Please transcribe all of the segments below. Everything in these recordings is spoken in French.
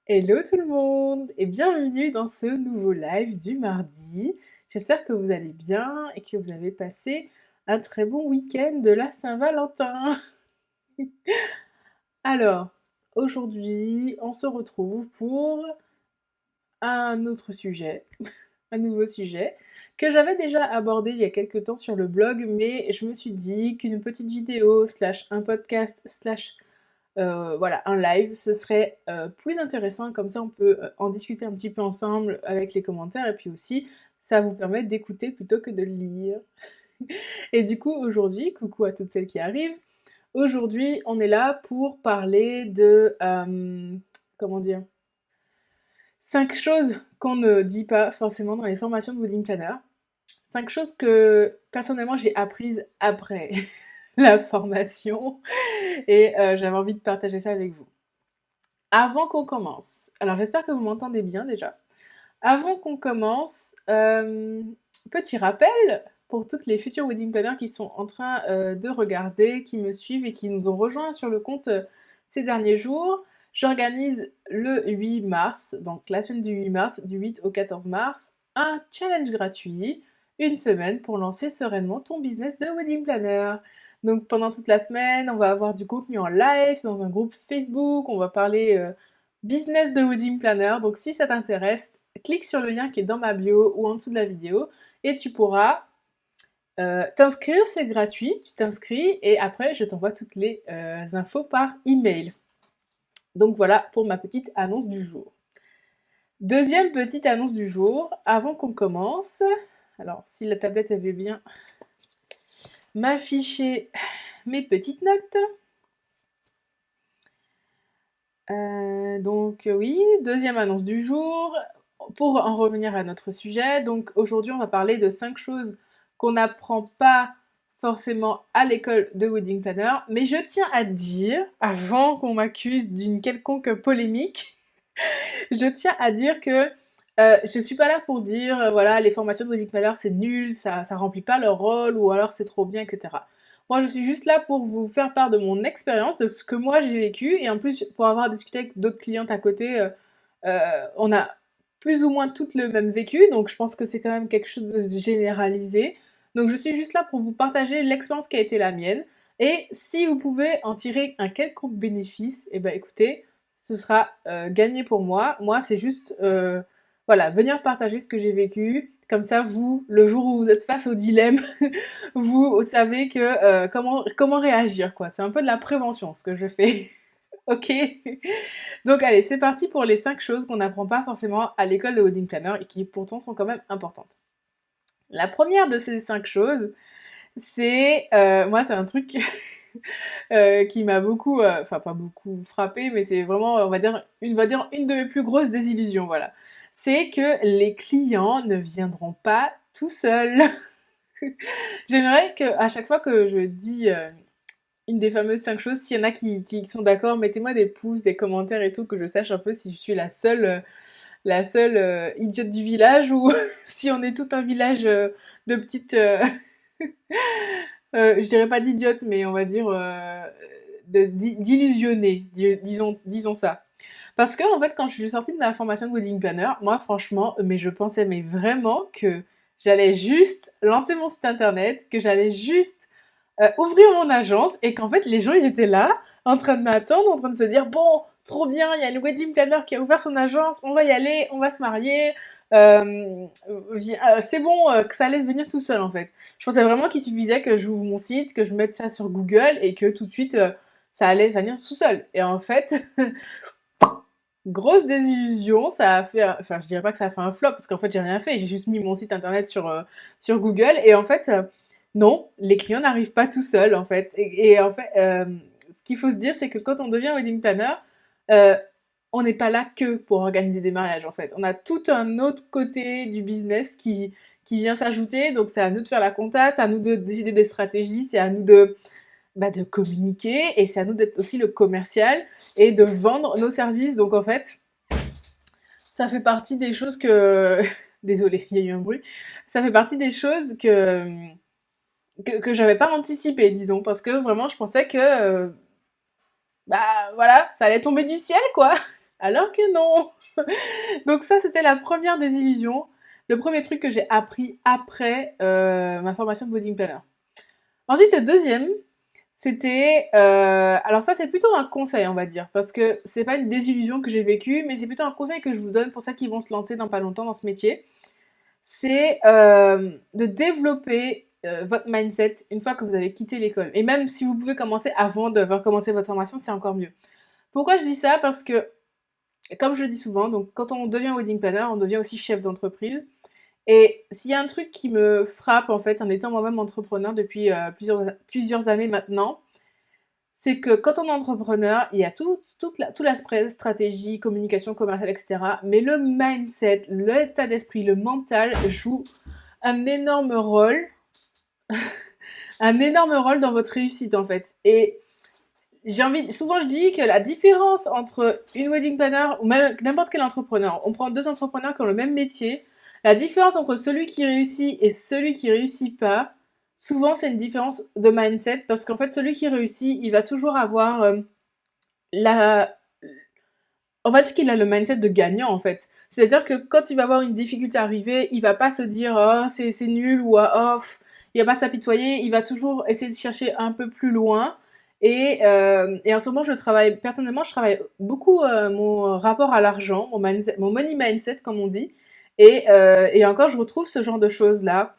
Hello tout le monde et bienvenue dans ce nouveau live du mardi. J'espère que vous allez bien et que vous avez passé un très bon week-end de la Saint-Valentin. Alors, aujourd'hui, on se retrouve pour un autre sujet, un nouveau sujet que j'avais déjà abordé il y a quelques temps sur le blog, mais je me suis dit qu'une petite vidéo slash un podcast slash voilà, un live, ce serait plus intéressant, comme ça on peut en discuter un petit peu ensemble avec les commentaires, et puis aussi ça vous permet d'écouter plutôt que de lire. Et du coup aujourd'hui, coucou à toutes celles qui arrivent, aujourd'hui on est là pour parler de, comment dire, 5 choses qu'on ne dit pas forcément dans les formations de Wedding Planner. 5 choses que personnellement j'ai apprises après la formation et j'avais envie de partager ça avec vous. Avant qu'on commence, alors j'espère que vous m'entendez bien déjà. Avant qu'on commence, petit rappel pour toutes les futures wedding planners qui sont en train de regarder, qui me suivent et qui nous ont rejoints sur le compte ces derniers jours. J'organise le 8 mars, donc la semaine du 8 mars, du 8 au 14 mars, un challenge gratuit, une semaine pour lancer sereinement ton business de wedding planner. Donc pendant toute la semaine, on va avoir du contenu en live dans un groupe Facebook, on va parler business de wedding planner. Donc si ça t'intéresse, clique sur le lien qui est dans ma bio ou en dessous de la vidéo et tu pourras t'inscrire, c'est gratuit, tu t'inscris et après je t'envoie toutes les infos par email. Donc voilà pour ma petite annonce du jour. Deuxième petite annonce du jour, avant qu'on commence, alors si la tablette elle veut bien m'afficher mes petites notes. Donc oui, deuxième annonce du jour. Pour en revenir à notre sujet, donc aujourd'hui on va parler de 5 choses qu'on n'apprend pas forcément à l'école de Wedding Planner, mais je tiens à dire, avant qu'on m'accuse d'une quelconque polémique, je tiens à dire que je suis pas là pour dire voilà les formations de Wedding Planner c'est nul, ça remplit pas leur rôle ou alors c'est trop bien, etc. Moi je suis juste là pour vous faire part de mon expérience, de ce que moi j'ai vécu et en plus pour avoir discuté avec d'autres clientes à côté, on a plus ou moins toutes le même vécu, donc je pense que c'est quand même quelque chose de généralisé. Donc je suis juste là pour vous partager l'expérience qui a été la mienne. Et si vous pouvez en tirer un quelconque bénéfice, et ben écoutez, ce sera gagné pour moi. Moi, c'est juste voilà, venir partager ce que j'ai vécu. Comme ça, vous, le jour où vous êtes face au dilemme, vous savez que comment réagir, quoi. C'est un peu de la prévention, ce que je fais. Ok. Donc allez, c'est parti pour les 5 choses qu'on n'apprend pas forcément à l'école de wedding planner et qui pourtant sont quand même importantes. La première de ces 5 choses, c'est moi c'est un truc qui m'a beaucoup, enfin pas beaucoup frappé, mais c'est vraiment on va dire une de mes plus grosses désillusions, voilà. C'est que les clients ne viendront pas tout seuls. J'aimerais que à chaque fois que je dis une des fameuses 5 choses, s'il y en a qui sont d'accord, mettez-moi des pouces, des commentaires et tout, que je sache un peu si je suis la seule idiote du village ou si on est tout un village de petites, je dirais pas d'idiotes, mais on va dire d'illusionnés, disons ça. Parce que en fait, quand je suis sortie de ma formation de wedding planner, moi franchement, mais je pensais mais vraiment que j'allais juste lancer mon site internet, que j'allais juste ouvrir mon agence et qu'en fait les gens ils étaient là en train de m'attendre, en train de se dire bon, trop bien, il y a une wedding planner qui a ouvert son agence, on va y aller, on va se marier. C'est bon, que ça allait venir tout seul en fait. Je pensais vraiment qu'il suffisait que j'ouvre mon site, que je mette ça sur Google et que tout de suite ça allait venir tout seul. Et en fait, grosse désillusion, ça a fait, enfin je dirais pas que ça a fait un flop parce qu'en fait j'ai rien fait, j'ai juste mis mon site internet sur Google et en fait non, les clients n'arrivent pas tout seuls en fait. Et en fait, ce qu'il faut se dire c'est que quand on devient wedding planner, euh, on n'est pas là que pour organiser des mariages en fait. On a tout un autre côté du business qui vient s'ajouter, donc c'est à nous de faire la compta, c'est à nous de décider des stratégies, c'est à nous de communiquer et c'est à nous d'être aussi le commercial et de vendre nos services. Donc en fait, ça fait partie des choses que... Désolée, il y a eu un bruit. Ça fait partie des choses que j'avais pas anticipé, disons, parce que vraiment je pensais que bah voilà, ça allait tomber du ciel quoi. Alors que non. Donc ça, c'était la première désillusion, le premier truc que j'ai appris après ma formation de wedding planner. Ensuite, le deuxième, c'était... alors ça, c'est plutôt un conseil, on va dire, parce que c'est pas une désillusion que j'ai vécue, mais c'est plutôt un conseil que je vous donne pour celles qui vont se lancer dans pas longtemps dans ce métier. C'est de développer votre mindset une fois que vous avez quitté l'école. Et même si vous pouvez commencer avant de commencer votre formation, c'est encore mieux. Pourquoi je dis ça? Parce que, comme je le dis souvent, donc quand on devient wedding planner, on devient aussi chef d'entreprise. Et s'il y a un truc qui me frappe en fait en étant moi-même entrepreneur depuis plusieurs années maintenant, c'est que quand on est entrepreneur, il y a tout l'aspect stratégie, communication commerciale, etc. Mais le mindset, l'état d'esprit, le mental joue un énorme rôle, un énorme rôle dans votre réussite en fait. Et souvent je dis que la différence entre une wedding planner ou même n'importe quel entrepreneur, on prend deux entrepreneurs qui ont le même métier, la différence entre celui qui réussit et celui qui réussit pas, souvent c'est une différence de mindset parce qu'en fait celui qui réussit, il va toujours avoir la, on va dire qu'il a le mindset de gagnant en fait. C'est-à-dire que quand il va avoir une difficulté arriver, il va pas se dire oh c'est nul ou oh il va pas s'apitoyer, il va toujours essayer de chercher un peu plus loin. Et en ce moment, personnellement, je travaille beaucoup mon rapport à l'argent, mon money mindset comme on dit. Et encore, je retrouve ce genre de choses là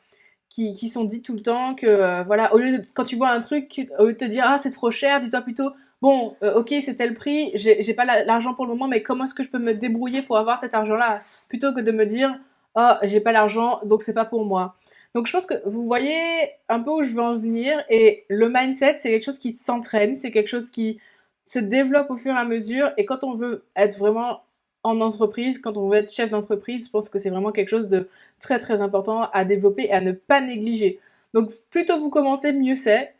qui sont dites tout le temps que voilà, quand tu vois un truc, au lieu de te dire ah c'est trop cher, dis-toi plutôt bon ok c'est tel prix, j'ai pas l'argent pour le moment, mais comment est-ce que je peux me débrouiller pour avoir cet argent-là, plutôt que de me dire oh j'ai pas l'argent donc c'est pas pour moi. Donc je pense que vous voyez un peu où je veux en venir, et le mindset c'est quelque chose qui s'entraîne, c'est quelque chose qui se développe au fur et à mesure, et quand on veut être vraiment en entreprise, quand on veut être chef d'entreprise, je pense que c'est vraiment quelque chose de très très important à développer et à ne pas négliger. Donc plus tôt vous commencez, mieux c'est.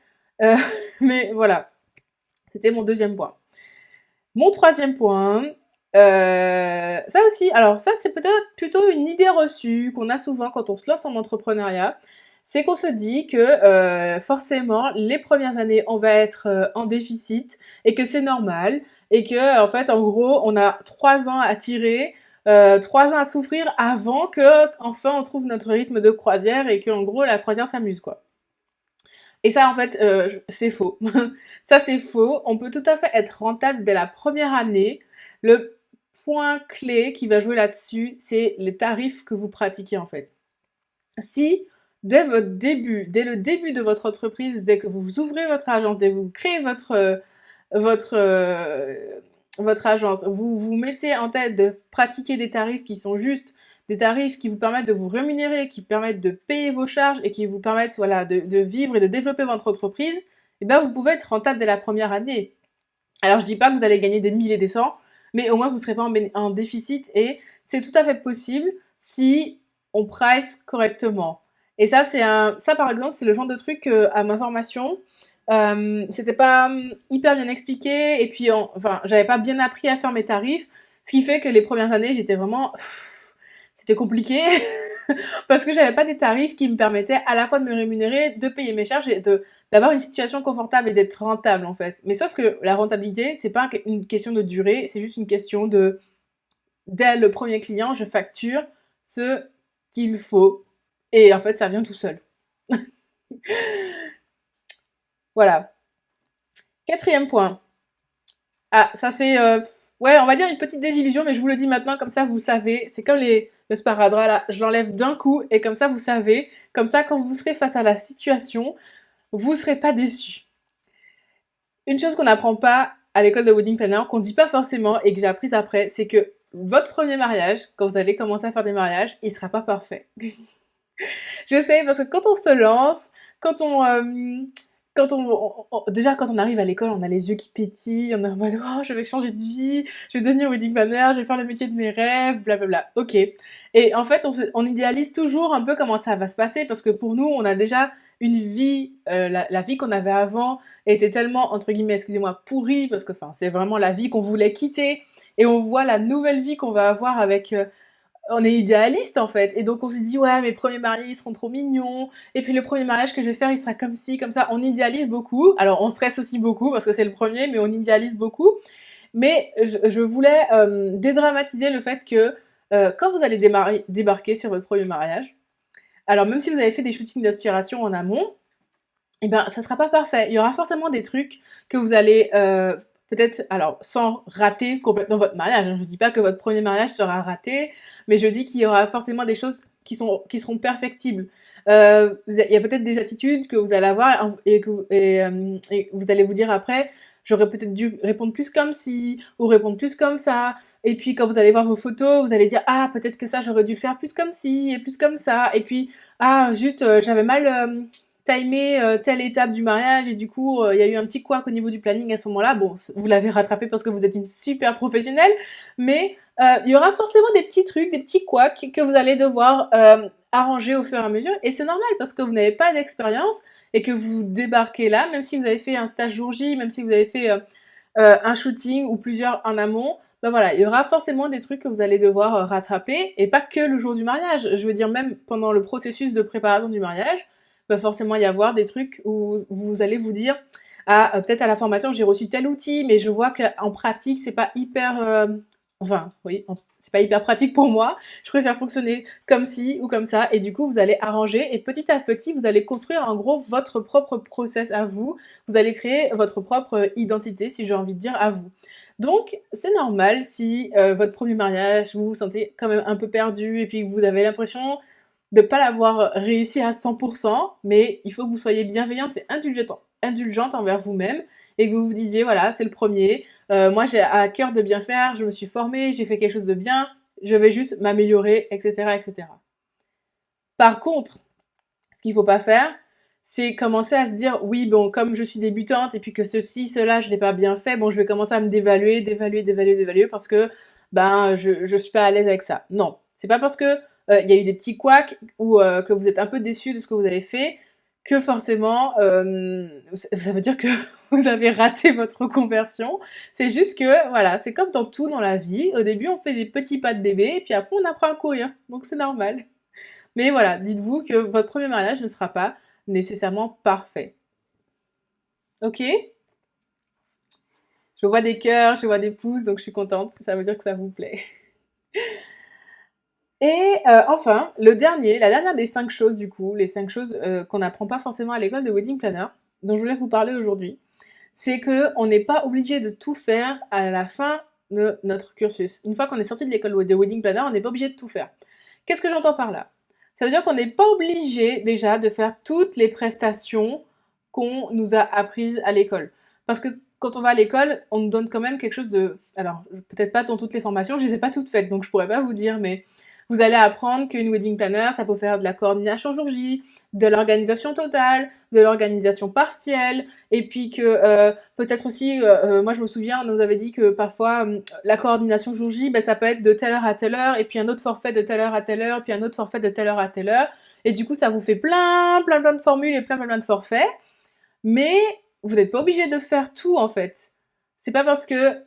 Euh, mais voilà, c'était mon deuxième point. Mon troisième point, ça aussi, alors ça c'est peut-être plutôt une idée reçue qu'on a souvent quand on se lance en entrepreneuriat, c'est qu'on se dit que forcément les premières années on va être en déficit et que c'est normal et que en fait en gros on a 3 ans à tirer, 3 ans à souffrir avant que enfin on trouve notre rythme de croisière et que en gros la croisière s'amuse quoi. Et ça, en fait, c'est faux. Ça, c'est faux. On peut tout à fait être rentable dès la première année. Le point clé qui va jouer là-dessus, c'est les tarifs que vous pratiquez, en fait. Si, dès votre début, dès le début de votre entreprise, dès que vous ouvrez votre agence, dès que vous créez votre, euh, votre agence, vous vous mettez en tête de pratiquer des tarifs qui sont justes, des tarifs qui vous permettent de vous rémunérer, qui permettent de payer vos charges et qui vous permettent voilà, de vivre et de développer votre entreprise, et ben vous pouvez être rentable dès la première année. Alors je dis pas que vous allez gagner des mille et des cents, mais au moins vous ne serez pas en déficit, et c'est tout à fait possible si on price correctement. Et ça par exemple, c'est le genre de truc à ma formation, c'était pas hyper bien expliqué, et puis enfin, j'avais pas bien appris à faire mes tarifs, ce qui fait que les premières années, j'étais vraiment, c'était compliqué parce que j'avais pas des tarifs qui me permettaient à la fois de me rémunérer, de payer mes charges et d'avoir une situation confortable et d'être rentable en fait. Mais sauf que la rentabilité, c'est pas une question de durée, c'est juste une question de dès le premier client, je facture ce qu'il faut, et en fait, ça vient tout seul. Voilà. Quatrième point. Ah, ça c'est ouais, on va dire une petite désillusion, mais je vous le dis maintenant comme ça vous savez. C'est comme le sparadrap là, je l'enlève d'un coup et comme ça vous savez. Comme ça, quand vous serez face à la situation, vous serez pas déçus. Une chose qu'on n'apprend pas à l'école de wedding planner, qu'on dit pas forcément et que j'ai apprise après, c'est que votre premier mariage, quand vous allez commencer à faire des mariages, il sera pas parfait. Je sais, parce que quand on se lance, quand on, déjà quand on arrive à l'école, on a les yeux qui pétillent, on est en mode oh, je vais changer de vie, je vais devenir wedding planner, je vais faire le métier de mes rêves, blablabla. Ok. Et en fait, on idéalise toujours un peu comment ça va se passer, parce que pour nous, on a déjà une vie, la vie qu'on avait avant était tellement entre guillemets, excusez-moi, pourrie, parce que enfin, c'est vraiment la vie qu'on voulait quitter, et on voit la nouvelle vie qu'on va avoir avec on est idéaliste en fait, et donc on s'est dit ouais mes premiers mariés ils seront trop mignons, et puis le premier mariage que je vais faire il sera comme ci comme ça, on idéalise beaucoup, alors on stresse aussi beaucoup parce que c'est le premier, mais on idéalise beaucoup, Mais je voulais dédramatiser le fait que quand vous allez débarquer sur votre premier mariage, alors même si vous avez fait des shootings d'inspiration en amont, eh ben, ça sera pas parfait. Il y aura forcément des trucs que vous allez peut-être, alors sans rater complètement votre mariage, hein. Je dis pas que votre premier mariage sera raté, mais je dis qu'il y aura forcément des choses qui seront perfectibles. Il y a peut-être des attitudes que vous allez avoir et vous allez vous dire après, j'aurais peut-être dû répondre plus comme ci ou répondre plus comme ça. Et puis quand vous allez voir vos photos, vous allez dire ah peut-être que ça j'aurais dû le faire plus comme ci et plus comme ça. Et puis ah zut j'avais mal timé telle étape du mariage et du coup il y a eu un petit couac au niveau du planning à ce moment-là. Bon, vous l'avez rattrapé parce que vous êtes une super professionnelle, mais il y aura forcément des petits trucs, des petits couacs que vous allez devoir arranger au fur et à mesure. Et c'est normal parce que vous n'avez pas d'expérience et que vous débarquez là, même si vous avez fait un stage jour J, même si vous avez fait un shooting ou plusieurs en amont, ben voilà, il y aura forcément des trucs que vous allez devoir rattraper, et pas que le jour du mariage. Je veux dire, même pendant le processus de préparation du mariage, il va forcément y avoir des trucs où vous allez vous dire, ah, peut-être à la formation, j'ai reçu tel outil, mais je vois qu'en pratique, c'est pas hyper... enfin, oui, c'est pas hyper pratique pour moi. Je préfère fonctionner comme ci ou comme ça. Et du coup, vous allez arranger et petit à petit, vous allez construire en gros votre propre process à vous. Vous allez créer votre propre identité, si j'ai envie de dire, à vous. Donc, c'est normal si votre premier mariage, vous vous sentez quand même un peu perdu et puis que vous avez l'impression de ne pas l'avoir réussi à 100%, mais il faut que vous soyez bienveillante et indulgente envers vous-même et que vous vous disiez, voilà, c'est le premier, moi j'ai à cœur de bien faire, je me suis formée, j'ai fait quelque chose de bien, je vais juste m'améliorer, etc., etc. Par contre, ce qu'il ne faut pas faire, c'est commencer à se dire, oui, bon, comme je suis débutante et puis que ceci, cela, je ne l'ai pas bien fait, bon, je vais commencer à me dévaluer parce que ben, je ne suis pas à l'aise avec ça. Non, c'est pas parce que il y a eu des petits couacs ou que vous êtes un peu déçu de ce que vous avez fait que forcément, ça veut dire que vous avez raté votre conversion. C'est juste que, voilà, c'est comme dans tout dans la vie. Au début, on fait des petits pas de bébé et puis après, on apprend à courir. Donc, c'est normal. Mais voilà, dites-vous que votre premier mariage ne sera pas nécessairement parfait. Ok? Je vois des cœurs, je vois des pouces, donc je suis contente. Ça veut dire que ça vous plaît. Et enfin, la dernière des 5 choses du coup, les 5 choses qu'on n'apprend pas forcément à l'école de Wedding Planner, dont je voulais vous parler aujourd'hui, c'est qu'on n'est pas obligé de tout faire à la fin de notre cursus. Une fois qu'on est sorti de l'école de Wedding Planner, on n'est pas obligé de tout faire. Qu'est-ce que j'entends par là? Ça veut dire qu'on n'est pas obligé déjà de faire toutes les prestations qu'on nous a apprises à l'école. Parce que quand on va à l'école, on nous donne quand même quelque chose de... Alors, peut-être pas dans toutes les formations, je les ai pas toutes faites, donc je pourrais pas vous dire, mais vous allez apprendre qu'une wedding planner, ça peut faire de la coordination jour J, de l'organisation totale, de l'organisation partielle, et puis que peut-être aussi, moi je me souviens, on nous avait dit que parfois la coordination jour J, ben, ça peut être de telle heure à telle heure, et puis un autre forfait de telle heure à telle heure, puis un autre forfait de telle heure à telle heure, et du coup ça vous fait plein de formules et plein de forfaits, mais vous n'êtes pas obligé de faire tout en fait. C'est pas parce que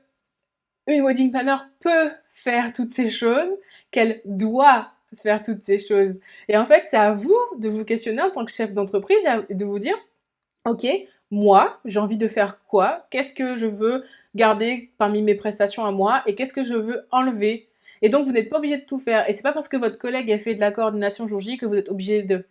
une wedding planner peut faire toutes ces choses qu'elle doit faire toutes ces choses. Et en fait, c'est à vous de vous questionner en tant que chef d'entreprise et de vous dire, ok, moi, j'ai envie de faire quoi? Qu'est-ce que je veux garder parmi mes prestations à moi et qu'est-ce que je veux enlever? Et donc, vous n'êtes pas obligé de tout faire. Et c'est pas parce que votre collègue a fait de la coordination jour J que vous êtes obligé de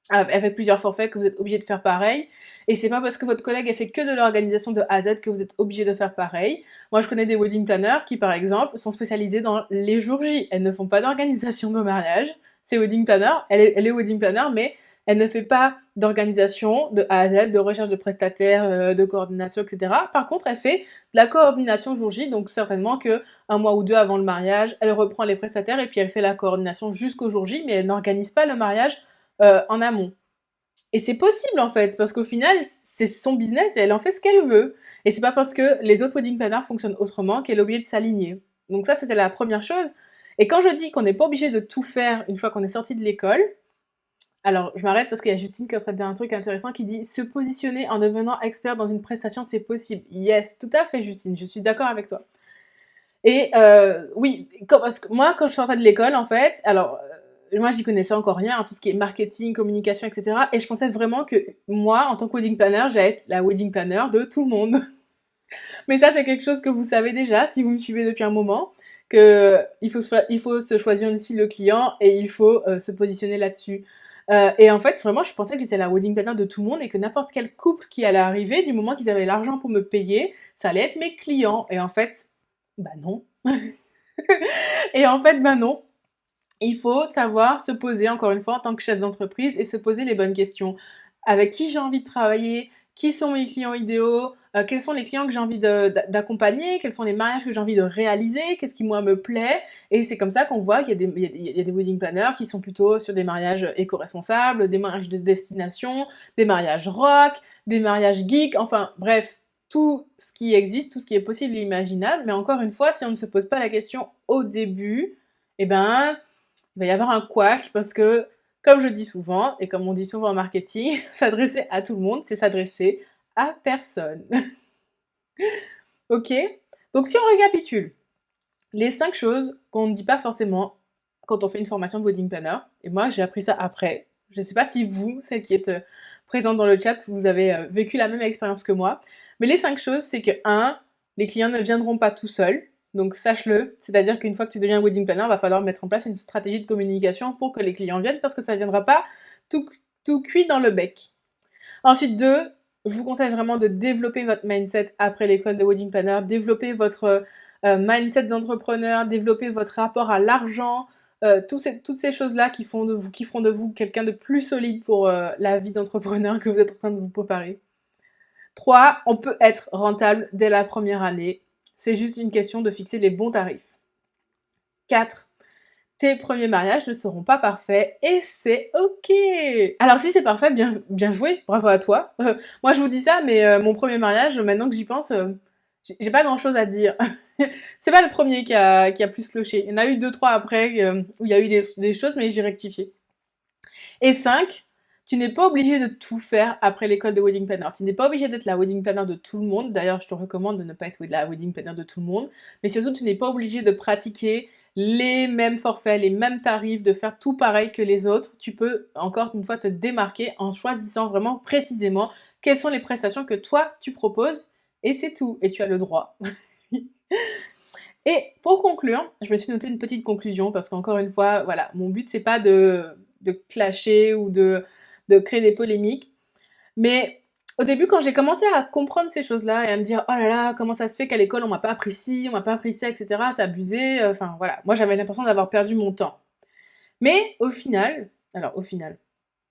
avec plusieurs forfaits que vous êtes obligé de faire pareil. Et c'est pas parce que votre collègue a fait que de l'organisation de A à Z que vous êtes obligé de faire pareil. Moi, je connais des wedding planners qui, par exemple, sont spécialisés dans les jours J. Elles ne font pas d'organisation de mariage. C'est wedding planner. Elle est wedding planner, mais elle ne fait pas d'organisation de A à Z, de recherche de prestataires, de coordination, etc. Par contre, elle fait de la coordination jour J, donc certainement que un mois ou deux avant le mariage, elle reprend les prestataires et puis elle fait la coordination jusqu'au jour J, mais elle n'organise pas le mariage en amont. Et c'est possible en fait, parce qu'au final, c'est son business et elle en fait ce qu'elle veut. Et c'est pas parce que les autres wedding planners fonctionnent autrement qu'elle est obligée de s'aligner. Donc ça, c'était la première chose. Et quand je dis qu'on n'est pas obligé de tout faire une fois qu'on est sorti de l'école, alors je m'arrête parce qu'il y a Justine qui est en train de dire un truc intéressant qui dit se positionner en devenant expert dans une prestation, c'est possible. Yes, tout à fait Justine, je suis d'accord avec toi. Et oui, parce que moi, quand je sortais de l'école, en fait, alors moi, j'y connaissais encore rien, hein, tout ce qui est marketing, communication, etc. Et je pensais vraiment que moi, en tant que wedding planner, j'allais être la wedding planner de tout le monde. Mais ça, c'est quelque chose que vous savez déjà, si vous me suivez depuis un moment, que il faut se choisir aussi le client et il faut se positionner là-dessus. Et en fait, vraiment, je pensais que j'étais la wedding planner de tout le monde et que n'importe quel couple qui allait arriver, du moment qu'ils avaient l'argent pour me payer, ça allait être mes clients. Et en fait, bah non. Et en fait, bah non. Il faut savoir se poser, encore une fois, en tant que chef d'entreprise et se poser les bonnes questions. Avec qui j'ai envie de travailler? Qui sont mes clients idéaux? Quels sont les clients que j'ai envie d'accompagner? Quels sont les mariages que j'ai envie de réaliser? Qu'est-ce qui, moi, me plaît? Et c'est comme ça qu'on voit qu'il y a il y a des wedding planners qui sont plutôt sur des mariages éco-responsables, des mariages de destination, des mariages rock, des mariages geeks, enfin, bref, tout ce qui existe, tout ce qui est possible et imaginable. Mais encore une fois, si on ne se pose pas la question au début, eh ben, il va y avoir un couac parce que, comme je dis souvent, et comme on dit souvent en marketing, s'adresser à tout le monde, c'est s'adresser à personne. Ok? Donc si on récapitule, les 5 choses qu'on ne dit pas forcément quand on fait une formation de wedding planner, et moi j'ai appris ça après. Je ne sais pas si vous, celle qui êtes présente dans le chat, vous avez vécu la même expérience que moi. Mais les 5 choses, c'est que 1, les clients ne viendront pas tout seuls. Donc sache-le, c'est-à-dire qu'une fois que tu deviens wedding planner, il va falloir mettre en place une stratégie de communication pour que les clients viennent parce que ça ne viendra pas tout, tout cuit dans le bec. Ensuite, 2, je vous conseille vraiment de développer votre mindset après l'école de wedding planner, développer votre mindset d'entrepreneur, développer votre rapport à l'argent, toutes ces choses-là qui feront de vous quelqu'un de plus solide pour la vie d'entrepreneur que vous êtes en train de vous préparer. 3, on peut être rentable dès la première année. C'est juste une question de fixer les bons tarifs. 4, tes premiers mariages ne seront pas parfaits et c'est ok. Alors si c'est parfait, bien joué, bravo à toi. Moi je vous dis ça, mais mon premier mariage, maintenant que j'y pense, j'ai pas grand chose à dire. C'est pas le premier qui a plus cloché. Il y en a eu 2-3 après où il y a eu des choses, mais j'ai rectifié. Et 5, tu n'es pas obligé de tout faire après l'école de wedding planner. Tu n'es pas obligé d'être la wedding planner de tout le monde. D'ailleurs, je te recommande de ne pas être la wedding planner de tout le monde. Mais surtout, tu n'es pas obligé de pratiquer les mêmes forfaits, les mêmes tarifs, de faire tout pareil que les autres. Tu peux encore une fois te démarquer en choisissant vraiment précisément quelles sont les prestations que toi tu proposes. Et c'est tout. Et tu as le droit. Et pour conclure, je me suis noté une petite conclusion parce qu'encore une fois, voilà, mon but c'est pas de clasher ou de créer des polémiques. Mais au début, quand j'ai commencé à comprendre ces choses-là et à me dire oh là là, comment ça se fait qu'à l'école on m'a pas appris ci, on m'a pas appris ça, etc., c'est abusé, enfin voilà, moi j'avais l'impression d'avoir perdu mon temps. Mais au final,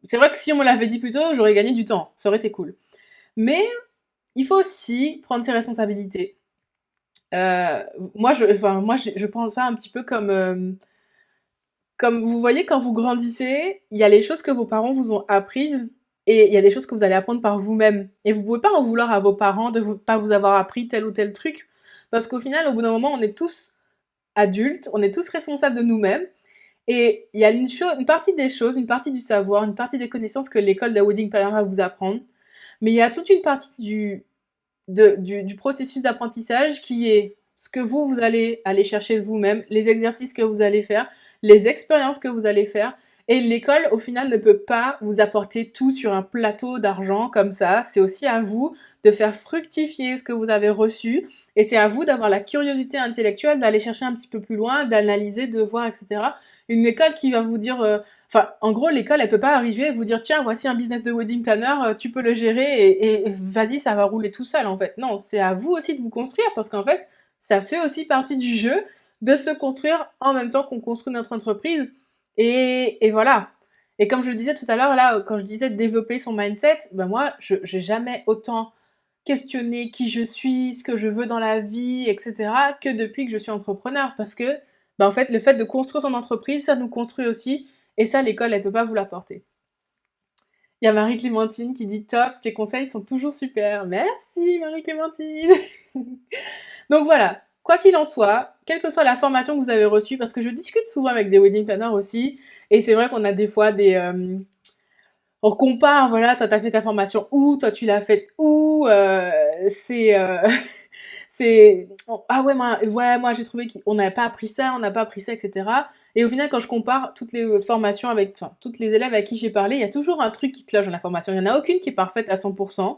c'est vrai que si on me l'avait dit plus tôt, j'aurais gagné du temps, ça aurait été cool. Mais il faut aussi prendre ses responsabilités. Euh, je prends ça un petit peu comme vous voyez, quand vous grandissez, il y a les choses que vos parents vous ont apprises et il y a des choses que vous allez apprendre par vous-même. Et vous pouvez pas en vouloir à vos parents de pas vous avoir appris tel ou tel truc. Parce qu'au final, au bout d'un moment, on est tous adultes, on est tous responsables de nous-mêmes. Et il y a une partie des choses, une partie du savoir, une partie des connaissances que l'école de wedding planner va vous apprendre. Mais il y a toute une partie du processus d'apprentissage qui est ce que vous allez aller chercher vous-même, les exercices que vous allez faire, les expériences que vous allez faire. Et l'école, au final, ne peut pas vous apporter tout sur un plateau d'argent comme ça. C'est aussi à vous de faire fructifier ce que vous avez reçu. Et c'est à vous d'avoir la curiosité intellectuelle, d'aller chercher un petit peu plus loin, d'analyser, de voir, etc. Une école qui va vous dire, enfin, en gros, l'école, elle peut pas arriver et vous dire, tiens, voici un business de wedding planner, tu peux le gérer et vas-y, ça va rouler tout seul, en fait. Non, c'est à vous aussi de vous construire parce qu'en fait, ça fait aussi partie du jeu de se construire en même temps qu'on construit notre entreprise. Et voilà. Et comme je le disais tout à l'heure, là, quand je disais de développer son mindset, ben moi, je j'ai jamais autant questionné qui je suis, ce que je veux dans la vie, etc., que depuis que je suis entrepreneur. Parce que, ben en fait, le fait de construire son entreprise, ça nous construit aussi. Et ça, l'école, elle peut pas vous l'apporter. Il y a Marie-Clémentine qui dit top, tes conseils sont toujours super. Merci Marie-Clémentine. Donc voilà, quoi qu'il en soit, quelle que soit la formation que vous avez reçue, parce que je discute souvent avec des wedding planners aussi, et c'est vrai qu'on a des fois on compare, voilà, toi t'as fait ta formation où, toi tu l'as faite où, ah ouais, moi j'ai trouvé qu'on n'avait pas appris ça, on n'a pas appris ça, etc. Et au final, quand je compare toutes les formations avec, enfin, toutes les élèves à qui j'ai parlé, il y a toujours un truc qui cloche dans la formation. Il n'y en a aucune qui est parfaite à 100%.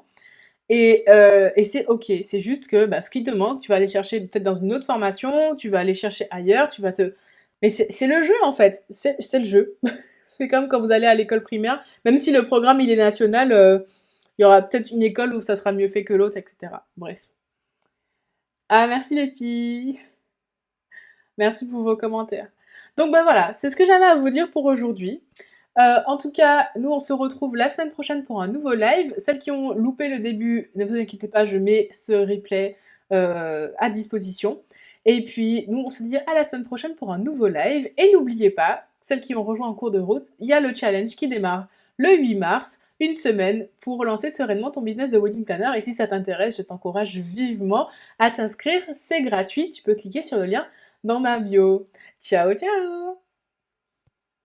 Et c'est OK. C'est juste que, bah, ce qui te manque, tu vas aller le chercher peut-être dans une autre formation, tu vas aller chercher ailleurs, tu vas te mais c'est le jeu, en fait, c'est le jeu. C'est comme quand vous allez à l'école primaire, même si le programme, il est national, il y aura peut-être une école où ça sera mieux fait que l'autre et cetera. Bref. Ah merci les filles! Merci pour vos commentaires. Donc bah, voilà, c'est ce que j'avais à vous dire pour aujourd'hui. En tout cas, nous on se retrouve la semaine prochaine pour un nouveau live. Celles qui ont loupé le début, ne vous inquiétez pas, je mets ce replay à disposition. Et puis nous on se dit à la semaine prochaine pour un nouveau live. Et n'oubliez pas, celles qui ont rejoint en cours de route, il y a le challenge qui démarre le 8 mars, une semaine pour lancer sereinement ton business de wedding planner. Et si ça t'intéresse, je t'encourage vivement à t'inscrire. C'est gratuit, tu peux cliquer sur le lien dans ma bio. Ciao ciao!